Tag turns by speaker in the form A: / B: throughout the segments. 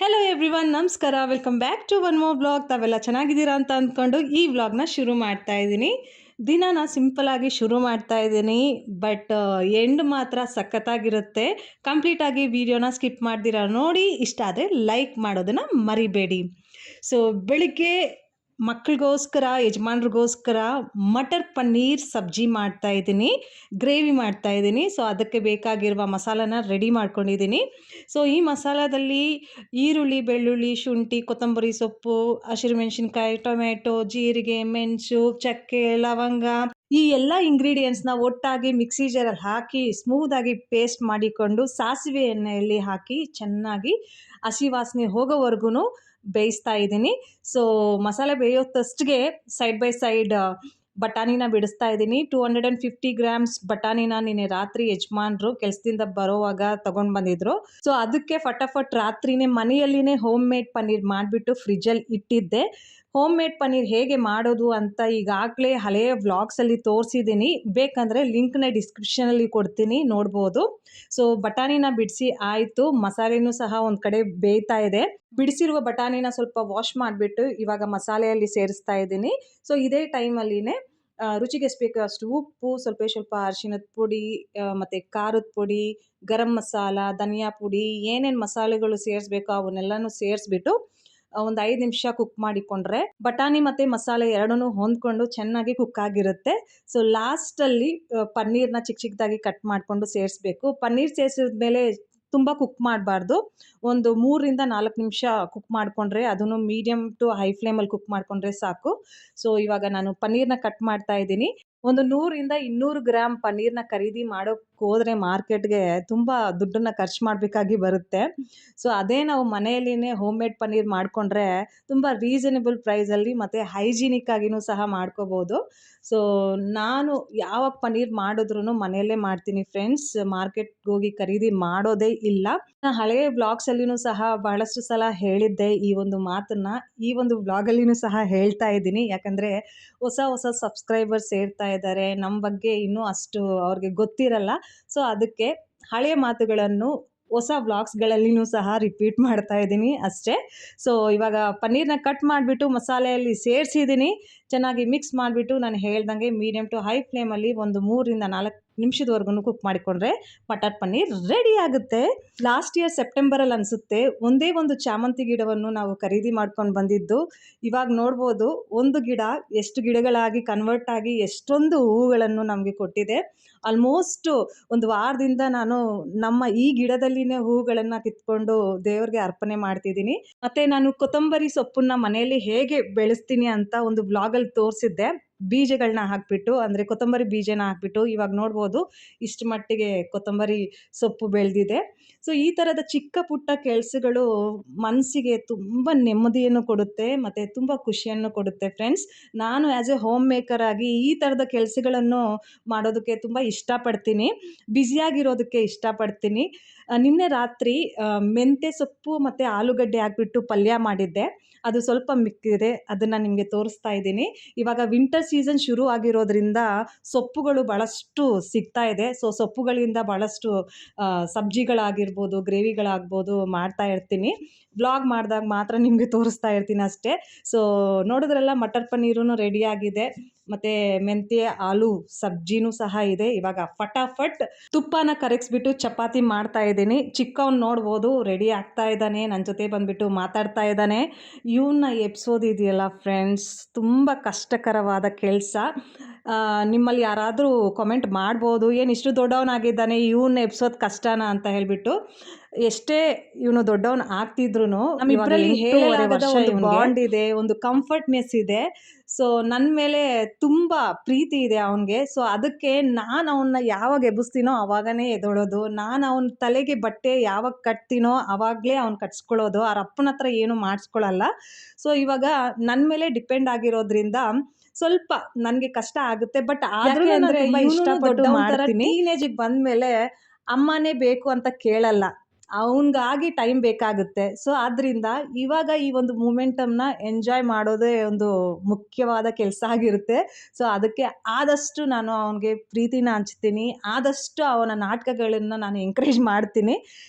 A: Hello everyone, ನಮಸ್ಕಾರ. Welcome back to one more blog. ತಾವೆಲ್ಲ ಚೆನ್ನಾಗಿದ್ದೀರಾ ಅಂತ ಅಂದ್ಕೊಂಡು ಈ ವ್ಲಾಗ್ನ ಶುರು ಮಾಡ್ತಾ ಇದ್ದೀನಿ. ದಿನಾನ ಸಿಂಪಲಾಗಿ ಶುರು ಮಾಡ್ತಾ ಇದ್ದೀನಿ, ಬಟ್ ಎಂಡ್ ಮಾತ್ರ ಸಖತ್ತಾಗಿರುತ್ತೆ. ಕಂಪ್ಲೀಟಾಗಿ ವಿಡಿಯೋನ ಸ್ಕಿಪ್ ಮಾಡ್ದಿರಾ ನೋಡಿ. ಇಷ್ಟ ಆದರೆ ಲೈಕ್ ಮಾಡೋದನ್ನು ಮರಿಬೇಡಿ. ಸೊ ಬೆಳಿಗ್ಗೆ ಮಕ್ಕಳಿಗೋಸ್ಕರ, ಯಜಮಾನ್ರಿಗೋಸ್ಕರ ಮಟರ್ ಪನ್ನೀರ್ ಸಬ್ಜಿ ಮಾಡ್ತಾ ಇದ್ದೀನಿ, ಗ್ರೇವಿ ಮಾಡ್ತಾ ಇದ್ದೀನಿ. ಸೊ ಅದಕ್ಕೆ ಬೇಕಾಗಿರುವ ಮಸಾಲಾನ ರೆಡಿ ಮಾಡ್ಕೊಂಡಿದ್ದೀನಿ. ಸೊ ಈ ಮಸಾಲದಲ್ಲಿ ಈರುಳ್ಳಿ, ಬೆಳ್ಳುಳ್ಳಿ, ಶುಂಠಿ, ಕೊತ್ತಂಬರಿ ಸೊಪ್ಪು, ಹಸಿರು ಮೆಣಸಿನ್ಕಾಯಿ, ಟೊಮೆಟೊ, ಜೀರಿಗೆ, ಮೆಣಸು, ಚಕ್ಕೆ, ಲವಂಗ, ಈ ಎಲ್ಲ ಇಂಗ್ರೀಡಿಯೆಂಟ್ಸ್ನ ಒಟ್ಟಾಗಿ ಮಿಕ್ಸಿ ಜಾರಲ್ಲಿ ಹಾಕಿ ಸ್ಮೂದಾಗಿ ಪೇಸ್ಟ್ ಮಾಡಿಕೊಂಡು ಸಾಸಿವೆ ಎಣ್ಣೆಯಲ್ಲಿ ಹಾಕಿ ಚೆನ್ನಾಗಿ ಹಸಿ ವಾಸನೆ ಹೋಗೋವರೆಗೂ ಬೇಯಿಸ್ತಾ ಇದ್ದೀನಿ. ಸೊ ಮಸಾಲೆ ಬೇಯೋತ್ತಷ್ಟಿಗೆ ಸೈಡ್ ಬೈ ಸೈಡ್ ಬಟಾಣಿನ ಬಿಡಿಸ್ತಾ ಇದ್ದೀನಿ. 250 ಗ್ರಾಮ್ಸ್ ಬಟಾಣಿನ ನಿನ್ನೆ ರಾತ್ರಿ ಯಜಮಾನ್ರು ಕೆಲಸದಿಂದ ಬರೋವಾಗ ತಗೊಂಡು ಬಂದಿದ್ರು. ಸೊ ಅದಕ್ಕೆ ಫಟಾಫಟ್ ರಾತ್ರಿನೇ ಮನೆಯಲ್ಲಿನೇ ಹೋಮ್ ಮೇಡ್ ಪನ್ನೀರ್ ಮಾಡಿಬಿಟ್ಟು ಫ್ರಿಜ್ಜಲ್ಲಿ ಇಟ್ಟಿದ್ದೆ. ಹೋಮ್ ಮೇಡ್ ಪನ್ನೀರ್ ಹೇಗೆ ಮಾಡೋದು ಅಂತ ಈಗಾಗಲೇ ಹಳೆಯ ವ್ಲಾಗ್ಸಲ್ಲಿ ತೋರಿಸಿದ್ದೀನಿ. ಬೇಕಂದರೆ ಲಿಂಕ್ನ ಡಿಸ್ಕ್ರಿಪ್ಷನಲ್ಲಿ ಕೊಡ್ತೀನಿ, ನೋಡ್ಬೋದು. ಸೊ ಬಟಾಣಿನ ಬಿಡಿಸಿ ಆಯಿತು, ಮಸಾಲೆನೂ ಸಹ ಒಂದು ಕಡೆ ಬೇಯ್ತಾ ಇದೆ. ಬಿಡಿಸಿರುವ ಬಟಾಣಿನ ಸ್ವಲ್ಪ ವಾಶ್ ಮಾಡಿಬಿಟ್ಟು ಇವಾಗ ಮಸಾಲೆಯಲ್ಲಿ ಸೇರಿಸ್ತಾ ಇದ್ದೀನಿ. ಸೊ ಇದೇ ಟೈಮಲ್ಲಿನೇ ರುಚಿಗೆ ಎಷ್ಟು ಬೇಕೋ ಅಷ್ಟು ಉಪ್ಪು, ಸ್ವಲ್ಪ ಅರಿಶಿಣದ ಪುಡಿ, ಮತ್ತು ಖಾರದ ಪುಡಿ, ಗರಂ ಮಸಾಲ, ಧನಿಯಾ ಪುಡಿ, ಏನೇನು ಮಸಾಲೆಗಳು ಸೇರಿಸ್ಬೇಕೋ ಅವನ್ನೆಲ್ಲನೂ ಸೇರಿಸ್ಬಿಟ್ಟು ಒಂದು 5 ನಿಮಿಷ ಕುಕ್ ಮಾಡಿಕೊಂಡ್ರೆ ಬಟಾಣಿ ಮತ್ತು ಮಸಾಲೆ ಎರಡನ್ನೂ ಹೊಂದ್ಕೊಂಡು ಚೆನ್ನಾಗಿ ಕುಕ್ ಆಗಿರುತ್ತೆ. ಸೊ ಲಾಸ್ಟಲ್ಲಿ ಪನ್ನೀರ್ನ ಚಿಕ್ಕದಾಗಿ ಕಟ್ ಮಾಡಿಕೊಂಡು ಸೇರಿಸ್ಬೇಕು. ಪನ್ನೀರ್ ಸೇರಿಸಿದ್ಮೇಲೆ ತುಂಬ ಕುಕ್ ಮಾಡಬಾರ್ದು. ಒಂದು 3ರಿಂದ 4 ನಿಮಿಷ ಕುಕ್ ಮಾಡಿಕೊಂಡ್ರೆ, ಅದನ್ನು ಮೀಡಿಯಮ್ ಟು ಹೈ ಫ್ಲೇಮಲ್ಲಿ ಕುಕ್ ಮಾಡಿಕೊಂಡ್ರೆ ಸಾಕು. ಸೊ ಇವಾಗ ನಾನು ಪನ್ನೀರ್ನ ಕಟ್ ಮಾಡ್ತಾ ಇದ್ದೀನಿ. ಒಂದು 100ರಿಂದ 200 ಗ್ರಾಮ್ ಪನ್ನೀರ್ನ ಖರೀದಿ ಮಾಡೋಕ್ಕೆ ಹೋದರೆ ಮಾರ್ಕೆಟ್ಗೆ ತುಂಬ ದುಡ್ಡನ್ನು ಖರ್ಚು ಮಾಡಬೇಕಾಗಿ ಬರುತ್ತೆ. ಸೊ ಅದೇ ನಾವು ಮನೆಯಲ್ಲಿನೇ ಹೋಮ್ ಮೇಡ್ ಪನ್ನೀರ್ ಮಾಡಿಕೊಂಡ್ರೆ ತುಂಬ ರೀಸನೇಬಲ್ ಪ್ರೈಸಲ್ಲಿ ಮತ್ತು ಹೈಜಿನಿಕ್ ಆಗಿಯೂ ಸಹ ಮಾಡ್ಕೋಬೋದು. ಸೊ ನಾನು ಯಾವಾಗ ಪನ್ನೀರ್ ಮಾಡಿದ್ರೂ ಮನೆಯಲ್ಲೇ ಮಾಡ್ತೀನಿ ಫ್ರೆಂಡ್ಸ್, ಮಾರ್ಕೆಟ್ಗೆ ಹೋಗಿ ಖರೀದಿ ಮಾಡೋದೇ ಇಲ್ಲ. ನಾನು ಹಳೆಯ ವ್ಲಾಗ್ಸಲ್ಲಿಯೂ ಸಹ ಬಹಳಷ್ಟು ಸಲ ಹೇಳಿದ್ದೆ ಈ ಒಂದು ಮಾತನ್ನು. ಈ ಒಂದು ವ್ಲಾಗಲ್ಲಿಯೂ ಸಹ ಹೇಳ್ತಾ ಇದ್ದೀನಿ, ಯಾಕಂದರೆ ಹೊಸ ಸಬ್ಸ್ಕ್ರೈಬರ್ಸ್ ಸೇರ್ತಾ ಇದ್ದಾರೆ. ನಮ್ಮ ಬಗ್ಗೆ ಇನ್ನೂ ಅಷ್ಟು ಅವ್ರಿಗೆ ಗೊತ್ತಿರಲ್ಲ. ಸೊ ಅದಕ್ಕೆ ಹಳೆಯ ಮಾತುಗಳನ್ನು ಹೊಸ ವ್ಲಾಗ್ಸ್ಗಳಲ್ಲಿಯೂ ಸಹ ರಿಪೀಟ್ ಮಾಡ್ತಾ ಇದ್ದೀನಿ ಅಷ್ಟೇ. ಸೊ ಇವಾಗ ಪನ್ನೀರ್ನ ಕಟ್ ಮಾಡಿಬಿಟ್ಟು ಮಸಾಲೆಯಲ್ಲಿ ಸೇರಿಸಿದ್ದೀನಿ. ಚೆನ್ನಾಗಿ ಮಿಕ್ಸ್ ಮಾಡಿಬಿಟ್ಟು ನಾನು ಹೇಳ್ದಂಗೆ ಮೀಡಿಯಮ್ ಟು ಹೈ ಫ್ಲೇಮಲ್ಲಿ ಒಂದು 3ರಿಂದ 4 ನಿಮಿಷದವರೆಗೂ ಕುಕ್ ಮಾಡಿಕೊಂಡ್ರೆ ಮಟರ್ ಪನ್ನೀರ್ ರೆಡಿ ಆಗುತ್ತೆ. ಲಾಸ್ಟ್ ಇಯರ್ ಸೆಪ್ಟೆಂಬರಲ್ಲಿ ಅನಿಸುತ್ತೆ, ಒಂದೇ ಒಂದು ಚಾಮಂತಿ ಗಿಡವನ್ನು ನಾವು ಖರೀದಿ ಮಾಡ್ಕೊಂಡು ಬಂದಿದ್ದು. ಇವಾಗ ನೋಡ್ಬೋದು ಒಂದು ಗಿಡ ಎಷ್ಟು ಗಿಡಗಳಾಗಿ ಕನ್ವರ್ಟ್ ಆಗಿ ಎಷ್ಟೊಂದು ಹೂವುಗಳನ್ನು ನಮಗೆ ಕೊಟ್ಟಿದೆ. ಆಲ್ಮೋಸ್ಟ್ ಒಂದು ವಾರದಿಂದ ನಾನು ನಮ್ಮ ಈ ಗಿಡದಲ್ಲಿನೇ ಹೂವುಗಳನ್ನು ಕಿತ್ಕೊಂಡು ದೇವ್ರಿಗೆ ಅರ್ಪಣೆ ಮಾಡ್ತಿದ್ದೀನಿ. ಮತ್ತು ನಾನು ಕೊತ್ತಂಬರಿ ಸೊಪ್ಪನ್ನ ಮನೆಯಲ್ಲಿ ಹೇಗೆ ಬೆಳೆಸ್ತೀನಿ ಅಂತ ಒಂದು ವ್ಲಾಗಲ್ಲಿ ತೋರಿಸಿದ್ದೆ. ಬೀಜಗಳನ್ನ ಹಾಕಿಬಿಟ್ಟು, ಅಂದರೆ ಕೊತ್ತಂಬರಿ ಬೀಜನ ಹಾಕಿಬಿಟ್ಟು ಇವಾಗ ನೋಡ್ಬೋದು ಇಷ್ಟು ಮಟ್ಟಿಗೆ ಕೊತ್ತಂಬರಿ ಸೊಪ್ಪು ಬೆಳೆದಿದೆ. ಸೊ ಈ ಥರದ ಚಿಕ್ಕ ಪುಟ್ಟ ಕೆಲಸಗಳು ಮನಸ್ಸಿಗೆ ತುಂಬ ನೆಮ್ಮದಿಯನ್ನು ಕೊಡುತ್ತೆ ಮತ್ತು ತುಂಬ ಖುಷಿಯನ್ನು ಕೊಡುತ್ತೆ ಫ್ರೆಂಡ್ಸ್. ನಾನು ಆ್ಯಸ್ ಎ ಹೋಮ್ ಮೇಕರ್ ಆಗಿ ಈ ಥರದ ಕೆಲಸಗಳನ್ನು ಮಾಡೋದಕ್ಕೆ ತುಂಬ ಇಷ್ಟಪಡ್ತೀನಿ, ಬ್ಯುಸಿಯಾಗಿರೋದಕ್ಕೆ ಇಷ್ಟಪಡ್ತೀನಿ. ನಿನ್ನೆ ರಾತ್ರಿ ಮೆಂತ್ಯ ಸೊಪ್ಪು ಮತ್ತು ಆಲೂಗಡ್ಡೆ ಹಾಕ್ಬಿಟ್ಟು ಪಲ್ಯ ಮಾಡಿದ್ದೆ. ಅದು ಸ್ವಲ್ಪ ಮಿಕ್ಕಿದೆ, ಅದನ್ನು ನಿಮಗೆ ತೋರಿಸ್ತಾ ಇದ್ದೀನಿ. ಇವಾಗ ವಿಂಟರ್ ಸೀಸನ್ ಶುರು ಆಗಿರೋದ್ರಿಂದ ಸೊಪ್ಪುಗಳು ಭಾಳಷ್ಟು ಸಿಗ್ತಾ ಇದೆ. ಸೊ ಸೊಪ್ಪುಗಳಿಂದ ಭಾಳಷ್ಟು ಸಬ್ಜಿಗಳಾಗಿರ್ಬೋದು, ಗ್ರೇವಿಗಳಾಗ್ಬೋದು ಮಾಡ್ತಾ ಇರ್ತೀನಿ. ವ್ಲಾಗ್ ಮಾಡಿದಾಗ ಮಾತ್ರ ನಿಮಗೆ ತೋರಿಸ್ತಾ ಇರ್ತೀನಿ ಅಷ್ಟೇ. ಸೊ ನೋಡಿದ್ರಲ್ಲ, ಮಟರ್ ಪನ್ನೀರೂ ರೆಡಿಯಾಗಿದೆ ಮತ್ತು ಮೆಂತ್ಯ ಆಲೂ ಸಬ್ಜಿನೂ ಸಹ ಇದೆ. ಇವಾಗ ಫಟಾಫಟ್ ತುಪ್ಪನ ಕರಗಿಸ್ಬಿಟ್ಟು ಚಪಾತಿ ಮಾಡ್ತಾ ಇದ್ದೀನಿ. ಚಿಕ್ಕವ್ನು ನೋಡ್ಬೋದು ರೆಡಿ ಆಗ್ತಾ ಇದ್ದಾನೆ, ನನ್ನ ಜೊತೆ ಬಂದುಬಿಟ್ಟು ಮಾತಾಡ್ತಾ ಇದ್ದಾನೆ. ಇವನ್ನ ಎಬ್ಸೋದಿದೆಯಲ್ಲ ಫ್ರೆಂಡ್ಸ್, ತುಂಬ ಕಷ್ಟಕರವಾದ ಕೆಲಸ. ನಿಮ್ಮಲ್ಲಿ ಯಾರಾದರೂ ಕಮೆಂಟ್ ಮಾಡ್ಬೋದು, ಏನು ಇಷ್ಟು ದೊಡ್ಡವನಾಗಿದ್ದಾನೆ ಇವನ್ನ ಎಬ್ಸೋದು ಕಷ್ಟನಾ ಅಂತ ಹೇಳಿಬಿಟ್ಟು. ಎಷ್ಟೇ ಇವನು ದೊಡ್ಡವನು ಆಗ್ತಿದ್ರು ನಮ್ಮಿಬ್ಬರಲ್ಲಿ ಹೇಳಲಾಗದ ಒಂದು ಬಾಂಡ್ ಇದೆ, ಒಂದು ಕಂಫರ್ಟ್ನೆಸ್ ಇದೆ. ಸೊ ನನ್ನ ಮೇಲೆ ತುಂಬ ಪ್ರೀತಿ ಇದೆ ಅವನಿಗೆ. ಸೊ ಅದಕ್ಕೆ ನಾನು ಅವನ್ನ ಯಾವಾಗ ಎಬ್ಬಿಸ್ತೀನೋ ಆವಾಗನೇ ಎದ್ದೇಳೋದು. ನಾನು ಅವನ ತಲೆಗೆ ಬಟ್ಟೆ ಯಾವಾಗ ಕಟ್ತೀನೋ ಆವಾಗಲೇ ಅವ್ನು ಕಟ್ಸ್ಕೊಳ್ಳೋದು. ಅವ್ರ ಅಪ್ಪನ ಹತ್ರ ಏನು ಮಾಡಿಸ್ಕೊಳ್ಳಲ್ಲ. ಸೊ ಇವಾಗ ನನ್ನ ಮೇಲೆ ಡಿಪೆಂಡ್ ಆಗಿರೋದ್ರಿಂದ ಸ್ವಲ್ಪ ನನಗೆ ಕಷ್ಟ ಆಗುತ್ತೆ. ಬಟ್ ಆದರೂ ಅಂದರೆ ಇಷ್ಟಪಟ್ಟು ಮಾಡ್ತೀನಿ. ಟೀನೇಜಿಗೆ ಬಂದಮೇಲೆ ಅಮ್ಮನೇ ಬೇಕು ಅಂತ ಕೇಳಲ್ಲ. ಅವನಿಗಾಗಿ ಟೈಮ್ ಬೇಕಾಗುತ್ತೆ. ಸೊ ಆದ್ದರಿಂದ ಇವಾಗ ಈ ಒಂದು ಮೂಮೆಂಟಮ್‌ನ ಎಂಜಾಯ್ ಮಾಡೋದೇ ಒಂದು ಮುಖ್ಯವಾದ ಕೆಲಸ ಆಗಿರುತ್ತೆ. ಸೊ ಅದಕ್ಕೆ ಆದಷ್ಟು ನಾನು ಅವನಿಗೆ ಪ್ರೀತಿನ ಹಂಚ್ತೀನಿ. ಆದಷ್ಟು ಅವನ ನಾಟಕಗಳನ್ನ ನಾನು ಎಂಕರೇಜ್ ಮಾಡ್ತೀನಿ.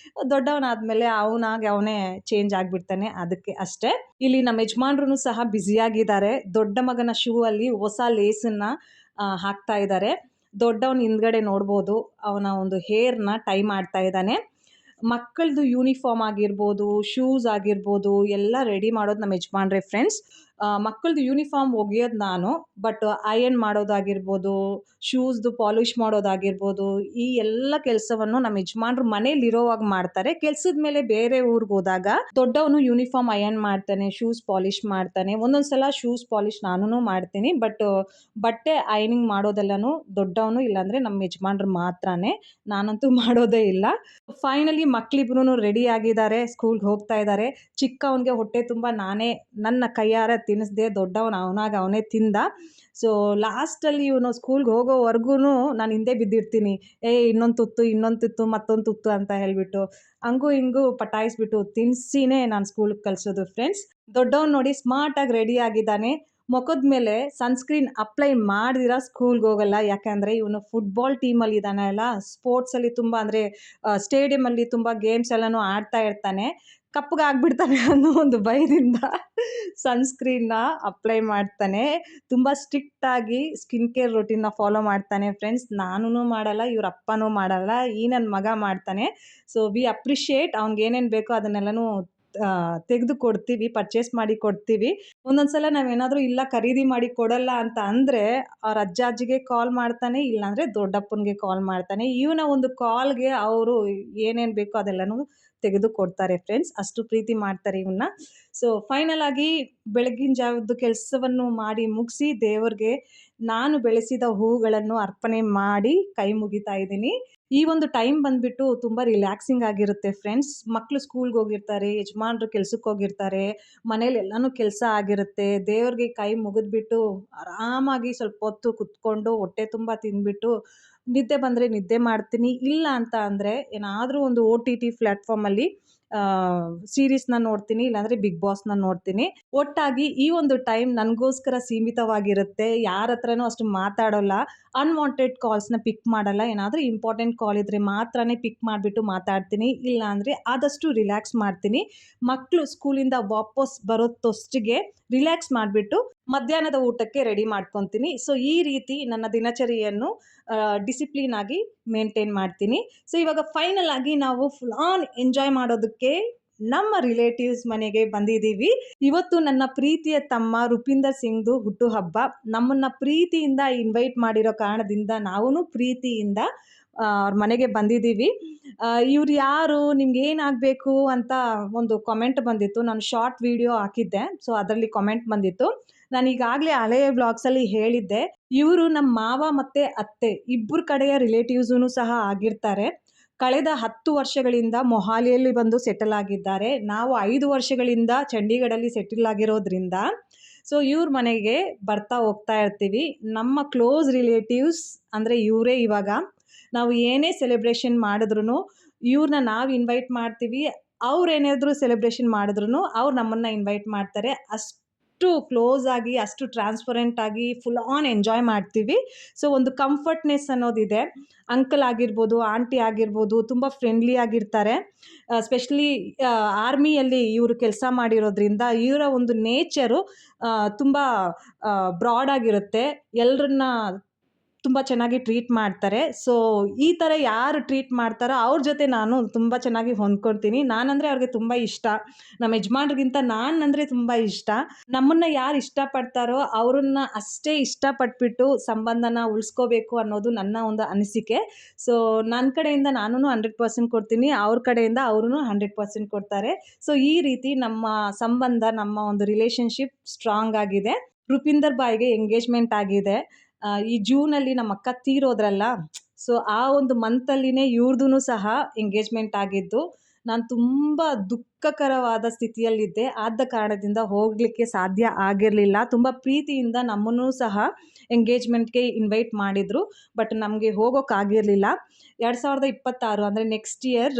A: ದೊಡ್ಡವನಾದ್ಮೇಲೆ ಅವನಾಗಿ ಅವನೇ ಚೇಂಜ್ ಆಗ್ಬಿಡ್ತಾನೆ. ಅದಕ್ಕೆ ಅಷ್ಟೇ. ಇಲ್ಲಿ ನಮ್ಮ ಯಜಮಾನ್ರು ಸಹ ಬ್ಯುಸಿಯಾಗಿದ್ದಾರೆ. ದೊಡ್ಡ ಮಗನ ಶೂ ಅಲ್ಲಿ ಹೊಸ ಲೇಸನ್ನ ಹಾಕ್ತಾ ಇದ್ದಾರೆ. ದೊಡ್ಡವನು ಹಿಂದ್ಗಡೆ ನೋಡ್ಬೋದು. ಅವನ ಒಂದು ಹೇರ್‌ನ ಟೈ ಮಾಡ್ತಾ ಇದ್ದಾನೆ. ಮಕ್ಕಳದು ಯೂನಿಫಾರ್ಮ್ ಆಗಿರ್ಬೋದು, ಶೂಸ್ ಆಗಿರ್ಬೋದು ಎಲ್ಲ ರೆಡಿ ಮಾಡೋದು ನಮ್ಮ ಯಜಮಾನ್ರೆ ಫ್ರೆಂಡ್ಸ್. ಮಕ್ಕಳದು ಯೂನಿಫಾರ್ಮ್ ಒಗೆಯೋದು ನಾನು. ಬಟ್ ಅಯರ್ನ್ ಮಾಡೋದಾಗಿರ್ಬೋದು, ಶೂಸ್‌ದು ಪಾಲಿಶ್ ಮಾಡೋದಾಗಿರ್ಬೋದು, ಈ ಎಲ್ಲ ಕೆಲಸವನ್ನು ನಮ್ಮ ಯಜಮಾನ್ರು ಮನೇಲಿರೋವಾಗ ಮಾಡ್ತಾರೆ. ಕೆಲ್ಸದ ಮೇಲೆ ಬೇರೆ ಊರಿಗೋದಾಗ ದೊಡ್ಡವನು ಯೂನಿಫಾರ್ಮ್ ಅಯರ್ನ್ ಮಾಡ್ತಾನೆ, ಶೂಸ್ ಪಾಲಿಶ್ ಮಾಡ್ತಾನೆ. ಒಂದೊಂದು ಸಲ ಶೂಸ್ ಪಾಲಿಶ್ ನಾನೂನು ಮಾಡ್ತೀನಿ. ಬಟ್ ಬಟ್ಟೆ ಅಯರ್ನಿಂಗ್ ಮಾಡೋದೆಲ್ಲನೂ ದೊಡ್ಡವನು ಇಲ್ಲಾಂದ್ರೆ ನಮ್ಮ ಯಜಮಾನ್ರು ಮಾತ್ರನೇ. ನಾನಂತೂ ಮಾಡೋದೇ ಇಲ್ಲ. ಫೈನಲಿ ಮಕ್ಕಳಿಬ್ರೂ ರೆಡಿ ಆಗಿದ್ದಾರೆ, ಸ್ಕೂಲ್ಗೆ ಹೋಗ್ತಾ ಇದ್ದಾರೆ. ಚಿಕ್ಕವನಿಗೆ ಹೊಟ್ಟೆ ತುಂಬ ನಾನೇ ನನ್ನ ಕೈಯಾರೆ ತಿನ್ನಿಸ್ದೆ. ದೊಡ್ಡವನು ಅವನಾಗಿ ಅವನೇ ತಿಂದ. ಸೊ ಲಾಸ್ಟಲ್ಲಿ ಇವನು ಸ್ಕೂಲ್ಗೆ ಹೋಗೋವರೆಗೂ ನಾನು ಹಿಂದೆ ಬಿದ್ದಿರ್ತೀನಿ. ಇನ್ನೊಂದು ತುತ್ತು ಇನ್ನೊಂದು ತುತ್ತು ಮತ್ತೊಂದು ತುತ್ತು ಅಂತ ಹೇಳ್ಬಿಟ್ಟು ಹಂಗೂ ಹಿಂಗೂ ಪಟಾಯಿಸ್ಬಿಟ್ಟು ತಿನ್ನಿಸಿನೇ ನಾನು ಸ್ಕೂಲ್ಗೆ ಕಳಿಸೋದು ಫ್ರೆಂಡ್ಸ್. ದೊಡ್ಡವನು ನೋಡಿ ಸ್ಮಾರ್ಟಾಗಿ ರೆಡಿ ಆಗಿದ್ದಾನೆ. ಮುಖದ ಮೇಲೆ ಸನ್ಸ್ಕ್ರೀನ್ ಅಪ್ಲೈ ಮಾಡ್ದಿರ ಸ್ಕೂಲ್ಗೆ ಹೋಗಲ್ಲ. ಯಾಕಂದರೆ ಇವನು ಫುಟ್ಬಾಲ್ ಟೀಮಲ್ಲಿ ಇದ್ದಾನಲ್ಲ, ಸ್ಪೋರ್ಟ್ಸಲ್ಲಿ ತುಂಬ ಅಂದರೆ ಸ್ಟೇಡಿಯಮಲ್ಲಿ ತುಂಬ ಗೇಮ್ಸ್ ಎಲ್ಲನೂ ಆಡ್ತಾ ಇರ್ತಾನೆ. ಕಪ್ಪಗಾಗ್ಬಿಡ್ತಾನೆ ಅನ್ನೋ ಒಂದು ಭಯದಿಂದ ಸನ್ಸ್ಕ್ರೀನ್ನ ಅಪ್ಲೈ ಮಾಡ್ತಾನೆ. ತುಂಬ ಸ್ಟ್ರಿಕ್ಟಾಗಿ ಸ್ಕಿನ್ ಕೇರ್ ರೊಟೀನ್ನ ಫಾಲೋ ಮಾಡ್ತಾನೆ ಫ್ರೆಂಡ್ಸ್. ನಾನೂ ಮಾಡಲ್ಲ, ಇವ್ರ ಅಪ್ಪನೂ ಮಾಡಲ್ಲ, ಈ ನನ್ನ ಮಗ ಮಾಡ್ತಾನೆ. So we appreciate. ಅವ್ನಿಗೇನೇನು ಬೇಕೋ ಅದನ್ನೆಲ್ಲನೂ ತೆಗೆದು ಕೊಡ್ತೀವಿ, ಪರ್ಚೇಸ್ ಮಾಡಿ ಕೊಡ್ತೀವಿ. ಒಂದೊಂದು ಸಲ ನಾವೇನಾದರೂ ಇಲ್ಲ ಖರೀದಿ ಮಾಡಿ ಕೊಡಲ್ಲ ಅಂತ ಅಂದರೆ ಅವ್ರ ಅಜ್ಜ ಅಜ್ಜಿಗೆ ಕಾಲ್ ಮಾಡ್ತಾನೆ, ಇಲ್ಲಾಂದರೆ ದೊಡ್ಡಪ್ಪನಿಗೆ ಕಾಲ್ ಮಾಡ್ತಾನೆ. ಇವನ ಒಂದು ಕಾಲ್ಗೆ ಅವರು ಏನೇನು ಬೇಕೋ ಅದೆಲ್ಲನೂ ತೆಗೆದು ಕೊಡ್ತಾರೆ ಫ್ರೆಂಡ್ಸ್. ಅಷ್ಟು ಪ್ರೀತಿ ಮಾಡ್ತಾರೆ ಇವನ್ನ. ಸೊ ಫೈನಲ್ ಆಗಿ ಬೆಳಗಿನ ಜಾವದ ಕೆಲಸವನ್ನು ಮಾಡಿ ಮುಗಿಸಿ ದೇವ್ರಿಗೆ ನಾನು ಬೆಳೆಸಿದ ಹೂಗಳನ್ನು ಅರ್ಪಣೆ ಮಾಡಿ ಕೈ ಮುಗಿತಾ ಇದ್ದೀನಿ. ಈ ಒಂದು ಟೈಮ್ ಬಂದ್ಬಿಟ್ಟು ತುಂಬ ರಿಲ್ಯಾಕ್ಸಿಂಗ್ ಆಗಿರುತ್ತೆ ಫ್ರೆಂಡ್ಸ್. ಮಕ್ಕಳು ಸ್ಕೂಲ್ಗೆ ಹೋಗಿರ್ತಾರೆ, ಯಜಮಾನ್ರು ಕೆಲ್ಸಕ್ಕೆ ಹೋಗಿರ್ತಾರೆ, ಮನೇಲಿ ಎಲ್ಲನೂ ಕೆಲಸ ಆಗಿರುತ್ತೆ. ದೇವ್ರಿಗೆ ಕೈ ಮುಗಿದ್ಬಿಟ್ಟು ಆರಾಮಾಗಿ ಸ್ವಲ್ಪ ಹೊತ್ತು ಕುತ್ಕೊಂಡು ಹೊಟ್ಟೆ ತುಂಬ ತಿಂದ್ಬಿಟ್ಟು ನಿದ್ದೆ ಬಂದರೆ ನಿದ್ದೆ ಮಾಡ್ತೀನಿ. ಇಲ್ಲ ಅಂತ ಅಂದರೆ ಏನಾದರೂ ಒಂದು OTT ಪ್ಲ್ಯಾಟ್ಫಾರ್ಮಲ್ಲಿ ಸೀರೀಸ್ನ ನೋಡ್ತೀನಿ, ಇಲ್ಲಾಂದರೆ ಬಿಗ್ ಬಾಸ್ನ ನೋಡ್ತೀನಿ. ಒಟ್ಟಾಗಿ ಈ ಒಂದು ಟೈಮ್ ನನಗೋಸ್ಕರ ಸೀಮಿತವಾಗಿರುತ್ತೆ. ಯಾರ ಹತ್ರನೂ ಅಷ್ಟು ಮಾತಾಡೋಲ್ಲ. ಅನ್ವಾಂಟೆಡ್ ಕಾಲ್ಸ್ನ ಪಿಕ್ ಮಾಡಲ್ಲ. ಏನಾದರೂ ಇಂಪಾರ್ಟೆಂಟ್ ಕಾಲ್ ಇದ್ದರೆ ಮಾತ್ರನೇ ಪಿಕ್ ಮಾಡಿಬಿಟ್ಟು ಮಾತಾಡ್ತೀನಿ. ಇಲ್ಲಾಂದರೆ ಆದಷ್ಟು ರಿಲ್ಯಾಕ್ಸ್ ಮಾಡ್ತೀನಿ. ಮಕ್ಕಳು ಸ್ಕೂಲಿಂದ ವಾಪಸ್ ಬರೋತ್ತೊಷ್ಟಿಗೆ ರಿಲ್ಯಾಕ್ಸ್ ಮಾಡಿಬಿಟ್ಟು ಮಧ್ಯಾಹ್ನದ ಊಟಕ್ಕೆ ರೆಡಿ ಮಾಡ್ಕೊತೀನಿ. ಸೊ ಈ ರೀತಿ ನನ್ನ ದಿನಚರಿಯನ್ನು ಡಿಸಿಪ್ಲಿನ್ ಆಗಿ ಮೇಂಟೈನ್ ಮಾಡ್ತೀನಿ. ಸೊ ಇವಾಗ ಫೈನಲ್ ಆಗಿ ನಾವು ಫುಲ್ ಆನ್ ಎಂಜಾಯ್ ಮಾಡೋದಕ್ಕೆ ನಮ್ಮ ರಿಲೇಟಿವ್ಸ್ ಮನೆಗೆ ಬಂದಿದ್ದೀವಿ. ಇವತ್ತು ನನ್ನ ಪ್ರೀತಿಯ ತಮ್ಮ ರೂಪಿಂದರ್ ಸಿಂಗ್ದು ಹುಟ್ಟುಹಬ್ಬ. ನಮ್ಮನ್ನು ಪ್ರೀತಿಯಿಂದ ಇನ್ವೈಟ್ ಮಾಡಿರೋ ಕಾರಣದಿಂದ ನಾವೂ ಪ್ರೀತಿಯಿಂದ ಅವ್ರ ಮನೆಗೆ ಬಂದಿದ್ದೀವಿ. ಇವ್ರು ಯಾರು, ನಿಮ್ಗೆ ಏನಾಗಬೇಕು ಅಂತ ಒಂದು ಕಾಮೆಂಟ್ ಬಂದಿತ್ತು. ನಾನು ಶಾರ್ಟ್ ವಿಡಿಯೋ ಹಾಕಿದ್ದೆ. ಸೊ ಅದರಲ್ಲಿ ಕಾಮೆಂಟ್ ಬಂದಿತ್ತು. ನಾನು ಈಗಾಗಲೇ ಹಳೆಯ ವ್ಲಾಗ್ಸಲ್ಲಿ ಹೇಳಿದ್ದೆ, ಇವರು ನಮ್ಮ ಮಾವ ಮತ್ತು ಅತ್ತೆ ಇಬ್ಬರು ಕಡೆಯ ರಿಲೇಟಿವ್ಸೂ ಸಹ ಆಗಿರ್ತಾರೆ. ಕಳೆದ 10 ವರ್ಷಗಳಿಂದ ಮೊಹಾಲಿಯಲ್ಲಿ ಬಂದು ಸೆಟಲ್ ಆಗಿದ್ದಾರೆ. ನಾವು 5 ವರ್ಷಗಳಿಂದ ಚಂಡೀಗಢಲ್ಲಿ ಸೆಟಲ್ ಆಗಿರೋದ್ರಿಂದ ಸೊ ಇವ್ರ ಮನೆಗೆ ಬರ್ತಾ ಹೋಗ್ತಾ ಇರ್ತೀವಿ. ನಮ್ಮ ಕ್ಲೋಸ್ ರಿಲೇಟಿವ್ಸ್ ಅಂದರೆ ಇವರೇ. ಇವಾಗ ನಾವು ಏನೇ ಸೆಲೆಬ್ರೇಷನ್ ಮಾಡಿದ್ರೂ ಇವ್ರನ್ನ ನಾವು ಇನ್ವೈಟ್ ಮಾಡ್ತೀವಿ. ಅವ್ರೇನಾದರೂ ಸೆಲೆಬ್ರೇಷನ್ ಮಾಡಿದ್ರೂ ಅವ್ರು ನಮ್ಮನ್ನು ಇನ್ವೈಟ್ ಮಾಡ್ತಾರೆ. ಅಷ್ಟು ಕ್ಲೋಸ್ ಆಗಿ, ಅಷ್ಟು ಟ್ರಾನ್ಸ್ಪರೆಂಟ್ ಆಗಿ ಫುಲ್ ಆನ್ ಎಂಜಾಯ್ ಮಾಡ್ತೀವಿ. ಸೊ ಒಂದು ಕಂಫರ್ಟ್ನೆಸ್ ಅನ್ನೋದಿದೆ. ಅಂಕಲ್ ಆಗಿರ್ಬೋದು, ಆಂಟಿ ಆಗಿರ್ಬೋದು, ತುಂಬ ಫ್ರೆಂಡ್ಲಿ ಆಗಿರ್ತಾರೆ. ಸ್ಪೆಷಲಿ ಆರ್ಮಿಯಲ್ಲಿ ಇವರು ಕೆಲಸ ಮಾಡಿರೋದ್ರಿಂದ ಇವರ ಒಂದು ನೇಚರು ತುಂಬ ಬ್ರಾಡ್ ಆಗಿರುತ್ತೆ. ಎಲ್ಲರನ್ನ ತುಂಬ ಚೆನ್ನಾಗಿ ಟ್ರೀಟ್ ಮಾಡ್ತಾರೆ. ಸೊ ಈ ಥರ ಯಾರು ಟ್ರೀಟ್ ಮಾಡ್ತಾರೋ ಅವ್ರ ಜೊತೆ ನಾನು ತುಂಬ ಚೆನ್ನಾಗಿ ಹೊಂದ್ಕೊಳ್ತೀನಿ. ನಾನಂದರೆ ಅವ್ರಿಗೆ ತುಂಬ ಇಷ್ಟ. ನಮ್ಮ ಯಜಮಾನ್ರಿಗಿಂತ ನಾನಂದರೆ ತುಂಬ ಇಷ್ಟ. ನಮ್ಮನ್ನು ಯಾರು ಇಷ್ಟಪಡ್ತಾರೋ ಅವರನ್ನು ಅಷ್ಟೇ ಇಷ್ಟಪಟ್ಬಿಟ್ಟು ಸಂಬಂಧನ ಉಳಿಸ್ಕೋಬೇಕು ಅನ್ನೋದು ನನ್ನ ಒಂದು ಅನಿಸಿಕೆ. ಸೊ ನನ್ನ ಕಡೆಯಿಂದ ನಾನೂ 100% ಕೊಡ್ತೀನಿ, ಅವ್ರ ಕಡೆಯಿಂದ ಅವರೂ 100% ಕೊಡ್ತಾರೆ. ಸೊ ಈ ರೀತಿ ನಮ್ಮ ಸಂಬಂಧ, ನಮ್ಮ ಒಂದು ರಿಲೇಷನ್ಶಿಪ್ ಸ್ಟ್ರಾಂಗ್ ಆಗಿದೆ. ರೂಪಿಂದರ್ ಬಾಯ್ಗೆ ಎಂಗೇಜ್ಮೆಂಟ್ ಆಗಿದೆ. ಈ ಜೂನಲ್ಲಿ ನಮ್ಮ ಅಕ್ಕ ತೀರೋದ್ರಲ್ಲ, ಸೊ ಆ ಒಂದು ಮಂತಲ್ಲಿನೇ ಇವ್ರದೂ ಸಹ ಎಂಗೇಜ್ಮೆಂಟ್ ಆಗಿದ್ದು. ನಾನು ತುಂಬ ದುಃಖಕರವಾದ ಸ್ಥಿತಿಯಲ್ಲಿದ್ದೆ. ಆದ ಕಾರಣದಿಂದ ಹೋಗಲಿಕ್ಕೆ ಸಾಧ್ಯ ಆಗಿರಲಿಲ್ಲ. ತುಂಬ ಪ್ರೀತಿಯಿಂದ ನಮ್ಮನ್ನೂ ಸಹ ಎಂಗೇಜ್ಮೆಂಟ್‌ಗೆ ಇನ್ವೈಟ್ ಮಾಡಿದರು. ಬಟ್ ನಮಗೆ ಹೋಗೋಕ್ಕಾಗಿರಲಿಲ್ಲ. 2026 ಅಂದರೆ ನೆಕ್ಸ್ಟ್ ಇಯರ್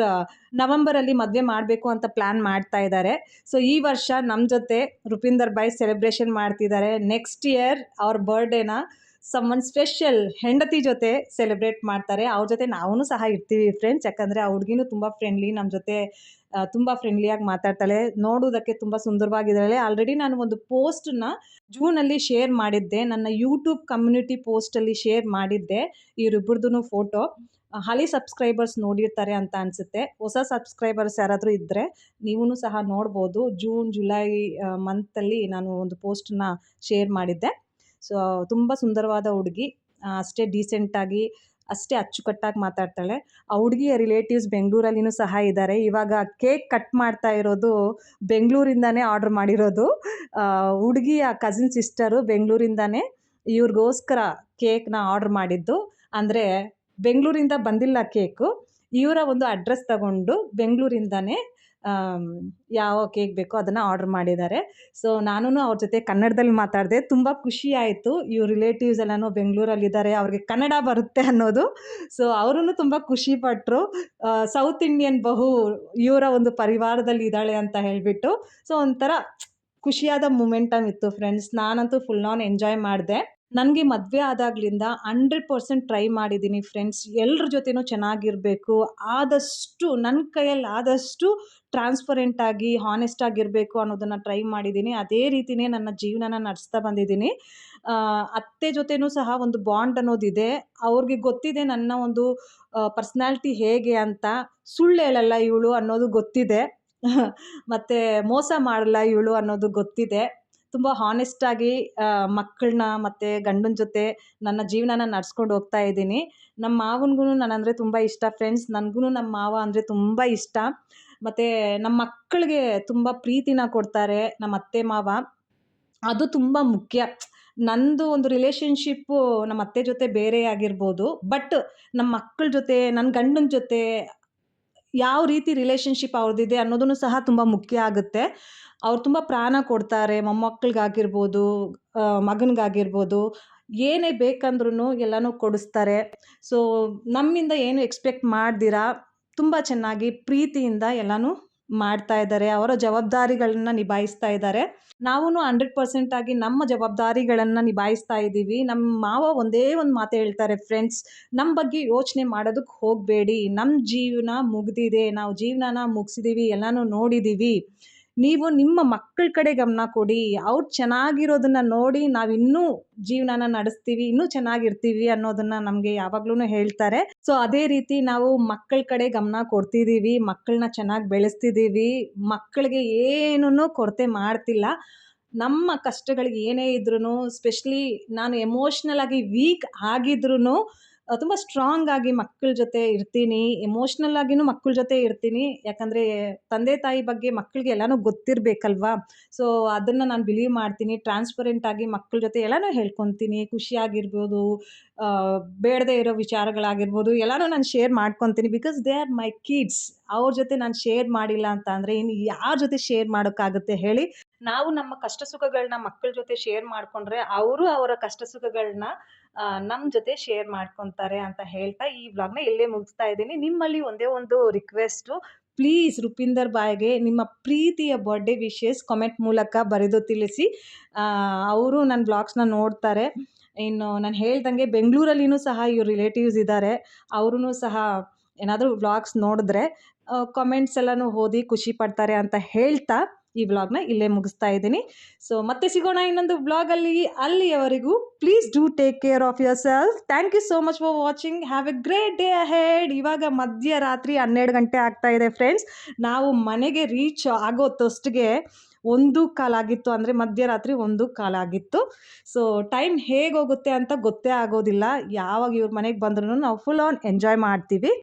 A: ನವೆಂಬರಲ್ಲಿ ಮದುವೆ ಮಾಡಬೇಕು ಅಂತ ಪ್ಲ್ಯಾನ್ ಮಾಡ್ತಾ ಇದ್ದಾರೆ. ಸೊ ಈ ವರ್ಷ ನಮ್ಮ ಜೊತೆ ರೂಪಿಂದರ್ ಬಾಯ್ ಸೆಲೆಬ್ರೇಷನ್ ಮಾಡ್ತಿದ್ದಾರೆ. ನೆಕ್ಸ್ಟ್ ಇಯರ್ ಅವ್ರ ಬರ್ಡೇನ ಸಮ್ಮನ್ ಸ್ಪೆಷಲ್ ಹೆಂಡತಿ ಜೊತೆ ಸೆಲೆಬ್ರೇಟ್ ಮಾಡ್ತಾರೆ. ಅವ್ರ ಜೊತೆ ನಾವೂ ಸಹ ಇರ್ತೀವಿ ಫ್ರೆಂಡ್ಸ್. ಯಾಕಂದರೆ ಆ ಹುಡುಗಿನೂ ತುಂಬ ಫ್ರೆಂಡ್ಲಿ, ನಮ್ಮ ಜೊತೆ ತುಂಬ ಫ್ರೆಂಡ್ಲಿಯಾಗಿ ಮಾತಾಡ್ತಾಳೆ. ನೋಡೋದಕ್ಕೆ ತುಂಬ ಸುಂದರವಾಗಿದ್ದಾಳೆ. ಆಲ್ರೆಡಿ ನಾನು ಒಂದು ಪೋಸ್ಟನ್ನ ಜೂನಲ್ಲಿ ಶೇರ್ ಮಾಡಿದ್ದೆ. ನನ್ನ ಯೂಟ್ಯೂಬ್ ಕಮ್ಯುನಿಟಿ ಪೋಸ್ಟಲ್ಲಿ ಶೇರ್ ಮಾಡಿದ್ದೆ ಇವರಿಬ್ಬರದೂ ಫೋಟೋ. ಹಳೆ ಸಬ್ಸ್ಕ್ರೈಬರ್ಸ್ ನೋಡಿರ್ತಾರೆ ಅಂತ ಅನಿಸುತ್ತೆ. ಹೊಸ ಸಬ್ಸ್ಕ್ರೈಬರ್ಸ್ ಯಾರಾದರೂ ಇದ್ದರೆ ನೀವೂ ಸಹ ನೋಡ್ಬೋದು. ಜೂನ್ ಜುಲೈ ಮಂತಲ್ಲಿ ನಾನು ಒಂದು ಪೋಸ್ಟನ್ನ ಶೇರ್ ಮಾಡಿದ್ದೆ. ಸೊ ತುಂಬ ಸುಂದರವಾದ ಹುಡುಗಿ, ಅಷ್ಟೇ ಡೀಸೆಂಟಾಗಿ, ಅಷ್ಟೇ ಅಚ್ಚುಕಟ್ಟಾಗಿ ಮಾತಾಡ್ತಾಳೆ. ಆ ಹುಡುಗಿಯ ರಿಲೇಟಿವ್ಸ್ ಬೆಂಗಳೂರಲ್ಲಿನೂ ಸಹ ಇದ್ದಾರೆ. ಇವಾಗ ಕೇಕ್ ಕಟ್ ಮಾಡ್ತಾ ಇರೋದು ಬೆಂಗಳೂರಿಂದನೇ ಆರ್ಡ್ರ್ ಮಾಡಿರೋದು. ಹುಡುಗಿಯ ಕಸಿನ್ ಸಿಸ್ಟರು ಬೆಂಗಳೂರಿಂದನೇ ಇವ್ರಿಗೋಸ್ಕರ ಕೇಕ್ನ ಆರ್ಡ್ರ್ ಮಾಡಿದ್ದು. ಅಂದರೆ ಬೆಂಗಳೂರಿಂದ ಬಂದಿಲ್ಲ ಕೇಕು, ಇವರ ಒಂದು ಅಡ್ರೆಸ್ ತಗೊಂಡು ಬೆಂಗಳೂರಿಂದನೇ ಯಾವ ಕೇಕ್ ಬೇಕೋ ಅದನ್ನು ಆರ್ಡ್ರ್ ಮಾಡಿದ್ದಾರೆ. ಸೊ ನಾನೂ ಅವ್ರ ಜೊತೆ ಕನ್ನಡದಲ್ಲಿ ಮಾತಾಡಿದೆ. ತುಂಬ ಖುಷಿ ಆಯಿತು. ಇವ್ರ ರಿಲೇಟಿವ್ಸ್ ಎಲ್ಲನೂ ಬೆಂಗಳೂರಲ್ಲಿದ್ದಾರೆ, ಅವ್ರಿಗೆ ಕನ್ನಡ ಬರುತ್ತೆ ಅನ್ನೋದು. ಸೊ ಅವರೂ ತುಂಬ ಖುಷಿಪಟ್ಟರು. ಸೌತ್ ಇಂಡಿಯನ್ ಬಹು ಇವರ ಒಂದು ಪರಿವಾರದಲ್ಲಿ ಇದ್ದಾಳೆ ಅಂತ ಹೇಳಿಬಿಟ್ಟು. ಸೊ ಒಂಥರ ಖುಷಿಯಾದ ಮೂಮೆಂಟಮ್ ಇತ್ತು ಫ್ರೆಂಡ್ಸ್. ನಾನಂತೂ ಫುಲ್ ಆನ್ ಎಂಜಾಯ್ ಮಾಡಿದೆ. ನನಗೆ ಮದುವೆ ಆದಾಗಲಿಂದ 100% ಟ್ರೈ ಮಾಡಿದ್ದೀನಿ ಫ್ರೆಂಡ್ಸ್. ಎಲ್ರ ಜೊತೆನೂ ಚೆನ್ನಾಗಿರಬೇಕು, ಆದಷ್ಟು ನನ್ನ ಕೈಯಲ್ಲಿ ಆದಷ್ಟು ಟ್ರಾನ್ಸ್ಪರೆಂಟಾಗಿ ಹಾನೆಸ್ಟಾಗಿರಬೇಕು ಅನ್ನೋದನ್ನು ಟ್ರೈ ಮಾಡಿದ್ದೀನಿ. ಅದೇ ರೀತಿಯೇ ನನ್ನ ಜೀವನನ ನಡೆಸ್ತಾ ಬಂದಿದ್ದೀನಿ. ಅತ್ತೆ ಜೊತೆನೂ ಸಹ ಒಂದು ಬಾಂಡ್ ಅನ್ನೋದಿದೆ. ಅವ್ರಿಗೆ ಗೊತ್ತಿದೆ ನನ್ನ ಒಂದು ಪರ್ಸ್ನಾಲಿಟಿ ಹೇಗೆ ಅಂತ. ಸುಳ್ಳು ಹೇಳಲ್ಲ ಇವಳು ಅನ್ನೋದು ಗೊತ್ತಿದೆ. ಮತ್ತು ಮೋಸ ಮಾಡಲ್ಲ ಇವಳು ಅನ್ನೋದು ಗೊತ್ತಿದೆ. ತುಂಬ ಹಾನೆಸ್ಟಾಗಿ ಮಕ್ಕಳನ್ನ ಮತ್ತು ಗಂಡನ ಜೊತೆ ನನ್ನ ಜೀವನನ ನಡ್ಸ್ಕೊಂಡು ಹೋಗ್ತಾ ಇದ್ದೀನಿ. ನಮ್ಮ ಮಾವನಿಗೂ ನಾನಂದರೆ ತುಂಬ ಇಷ್ಟ ಫ್ರೆಂಡ್ಸ್. ನನಗೂ ನಮ್ಮ ಮಾವ ಅಂದರೆ ತುಂಬ ಇಷ್ಟ. ಮತ್ತು ನಮ್ಮ ಮಕ್ಕಳಿಗೆ ತುಂಬ ಪ್ರೀತಿನ ಕೊಡ್ತಾರೆ ನಮ್ಮ ಅತ್ತೆ ಮಾವ. ಅದು ತುಂಬ ಮುಖ್ಯ. ನಂದು ಒಂದು ರಿಲೇಷನ್ಶಿಪ್ಪು ನಮ್ಮ ಅತ್ತೆ ಜೊತೆ ಬೇರೆ ಆಗಿರ್ಬೋದು. ಬಟ್ ನಮ್ಮ ಮಕ್ಕಳ ಜೊತೆ, ನನ್ನ ಗಂಡನ ಜೊತೆ ಯಾವ ರೀತಿ ರಿಲೇಷನ್ಶಿಪ್ ಅವ್ರದ್ದಿದೆ ಅನ್ನೋದನ್ನು ಸಹ ತುಂಬ ಮುಖ್ಯ ಆಗುತ್ತೆ. ಅವ್ರು ತುಂಬ ಪ್ರಾಣ ಕೊಡ್ತಾರೆ. ಮೊಮ್ಮಕ್ಕಳಿಗಾಗಿರ್ಬೋದು, ಮಗನಿಗಾಗಿರ್ಬೋದು, ಏನೇ ಬೇಕಂದ್ರೂ ಎಲ್ಲನೂ ಕೊಡಿಸ್ತಾರೆ. ಸೊ ನಮ್ಮಿಂದ ಏನು ಎಕ್ಸ್ಪೆಕ್ಟ್ ಮಾಡ್ದಿರ ತುಂಬ ಚೆನ್ನಾಗಿ ಪ್ರೀತಿಯಿಂದ ಎಲ್ಲನೂ ಮಾಡ್ತಾ ಇದ್ದಾರೆ. ಅವರ ಜವಾಬ್ದಾರಿಗಳನ್ನ ನಿಭಾಯಿಸ್ತಾ ಇದ್ದಾರೆ. ನಾವೂ 100% ಆಗಿ ನಮ್ಮ ಜವಾಬ್ದಾರಿಗಳನ್ನು ನಿಭಾಯಿಸ್ತಾ ಇದ್ದೀವಿ. ನಮ್ಮ ಮಾವ ಒಂದೇ ಒಂದು ಮಾತು ಹೇಳ್ತಾರೆ ಫ್ರೆಂಡ್ಸ್, ನಮ್ಮ ಬಗ್ಗೆ ಯೋಚನೆ ಮಾಡೋದಕ್ಕೆ ಹೋಗಬೇಡಿ. ನಮ್ಮ ಜೀವನ ಮುಗಿದಿದೆ, ನಾವು ಜೀವನನ ಮುಗಿಸಿದ್ದೀವಿ, ಎಲ್ಲನೂ ನೋಡಿದ್ದೀವಿ. ನೀವು ನಿಮ್ಮ ಮಕ್ಕಳ ಕಡೆ ಗಮನ ಕೊಡಿ. ಅವ್ರು ಚೆನ್ನಾಗಿರೋದನ್ನು ನೋಡಿ ನಾವಿನ್ನೂ ಜೀವನನ ನಡೆಸ್ತೀವಿ, ಇನ್ನೂ ಚೆನ್ನಾಗಿರ್ತೀವಿ ಅನ್ನೋದನ್ನು ನಮಗೆ ಯಾವಾಗ್ಲೂ ಹೇಳ್ತಾರೆ. ಸೊ ಅದೇ ರೀತಿ ನಾವು ಮಕ್ಕಳ ಕಡೆ ಗಮನ ಕೊಡ್ತಿದ್ದೀವಿ, ಮಕ್ಕಳನ್ನ ಚೆನ್ನಾಗಿ ಬೆಳೆಸ್ತಿದ್ದೀವಿ. ಮಕ್ಕಳಿಗೆ ಏನೂ ಕೊರತೆ ಮಾಡ್ತಿಲ್ಲ. ನಮ್ಮ ಕಷ್ಟಗಳಿಗೆ ಏನೇ ಇದ್ರೂ, ಸ್ಪೆಷಲಿ ನಾನು ಎಮೋಷ್ನಲ್ ಆಗಿ ವೀಕ್ ಆಗಿದ್ರೂ ತುಂಬ ಸ್ಟ್ರಾಂಗ್ ಆಗಿ ಮಕ್ಕಳ ಜೊತೆ ಇರ್ತೀನಿ. ಎಮೋಷ್ನಲ್ ಆಗಿಯೂ ಮಕ್ಕಳ ಜೊತೆ ಇರ್ತೀನಿ. ಯಾಕಂದರೆ ತಂದೆ ತಾಯಿ ಬಗ್ಗೆ ಮಕ್ಕಳಿಗೆ ಎಲ್ಲನೂ ಗೊತ್ತಿರಬೇಕಲ್ವಾ. ಸೊ ಅದನ್ನು ನಾನು ಬಿಲೀವ್ ಮಾಡ್ತೀನಿ. ಟ್ರಾನ್ಸ್ಪರೆಂಟ್ ಆಗಿ ಮಕ್ಕಳ ಜೊತೆ ಎಲ್ಲನೂ ಹೇಳ್ಕೊತೀನಿ. ಖುಷಿಯಾಗಿರ್ಬೋದು, ಬೇಡದೇ ಇರೋ ವಿಚಾರಗಳಾಗಿರ್ಬೋದು, ಎಲ್ಲನೂ ನಾನು ಶೇರ್ ಮಾಡ್ಕೊತೀನಿ. Because they are my kids. ಅವ್ರ ಜೊತೆ ನಾನು ಶೇರ್ ಮಾಡಿಲ್ಲ ಅಂತ ಅಂದರೆ ಇನ್ನು ಯಾರ ಜೊತೆ ಶೇರ್ ಮಾಡೋಕ್ಕಾಗುತ್ತೆ ಹೇಳಿ. ನಾವು ನಮ್ಮ ಕಷ್ಟ ಸುಖಗಳನ್ನ ಮಕ್ಕಳ ಜೊತೆ ಶೇರ್ ಮಾಡಿಕೊಂಡ್ರೆ ಅವರು ಅವರ ಕಷ್ಟ ಸುಖಗಳನ್ನ ನಮ್ಮ ಜೊತೆ ಶೇರ್ ಮಾಡ್ಕೊತಾರೆ ಅಂತ ಹೇಳ್ತಾ ಈ ವ್ಲಾಗ್ನ ಇಲ್ಲೇ ಮುಗಿಸ್ತಾ ಇದ್ದೀನಿ. ನಿಮ್ಮಲ್ಲಿ ಒಂದೇ ಒಂದು ರಿಕ್ವೆಸ್ಟು, ಪ್ಲೀಸ್ ರೂಪಿಂದರ್ ಬಾಯ್ಗೆ ನಿಮ್ಮ ಪ್ರೀತಿಯ ಬರ್ಡೇ ವಿಶಸ್ ಕಾಮೆಂಟ್ ಮೂಲಕ ಬರೆದು ತಿಳಿಸಿ. ಅವರು ನನ್ನ ವ್ಲಾಗ್ಸ್ನ ನೋಡ್ತಾರೆ. ಇನ್ನು ನಾನು ಹೇಳ್ದಂಗೆ ಬೆಂಗಳೂರಲ್ಲಿನೂ ಸಹ ಇವ್ರ ರಿಲೇಟಿವ್ಸ್ ಇದ್ದಾರೆ. ಅವ್ರೂ ಸಹ ಏನಾದರೂ ವ್ಲಾಗ್ಸ್ ನೋಡಿದ್ರೆ ಕಾಮೆಂಟ್ಸ್ ಎಲ್ಲನೂ ಓದಿ ಖುಷಿ ಪಡ್ತಾರೆ ಅಂತ ಹೇಳ್ತಾ ಈ ವ್ಲಾಗ್ನ ಇಲ್ಲೇ ಮುಗಿಸ್ತಾ ಇದ್ದೀನಿ. ಸೊ ಮತ್ತೆ ಸಿಗೋಣ ಇನ್ನೊಂದು ವ್ಲಾಗಲ್ಲಿ. ಅಲ್ಲಿಯವರೆಗೂ please do take care of yourself. Thank you so much for watching. Have a great day ahead. ಇವಾಗ ಮಧ್ಯರಾತ್ರಿ 12 ಗಂಟೆ ಆಗ್ತಾ ಇದೆ ಫ್ರೆಂಡ್ಸ್. ನಾವು ಮನೆಗೆ ರೀಚ್ ಆಗೋತ್ತಷ್ಟಿಗೆ 1:15 ಆಗಿತ್ತು. ಅಂದರೆ ಮಧ್ಯರಾತ್ರಿ 1:15 ಆಗಿತ್ತು. ಸೊ ಟೈಮ್ ಹೇಗೆ ಹೋಗುತ್ತೆ ಅಂತ ಗೊತ್ತೇ ಆಗೋದಿಲ್ಲ. ಯಾವಾಗ ಇವ್ರ ಮನೆಗೆ ಬಂದ್ರೂ ನಾವು ಫುಲ್ ಆನ್ ಎಂಜಾಯ್ ಮಾಡ್ತೀವಿ.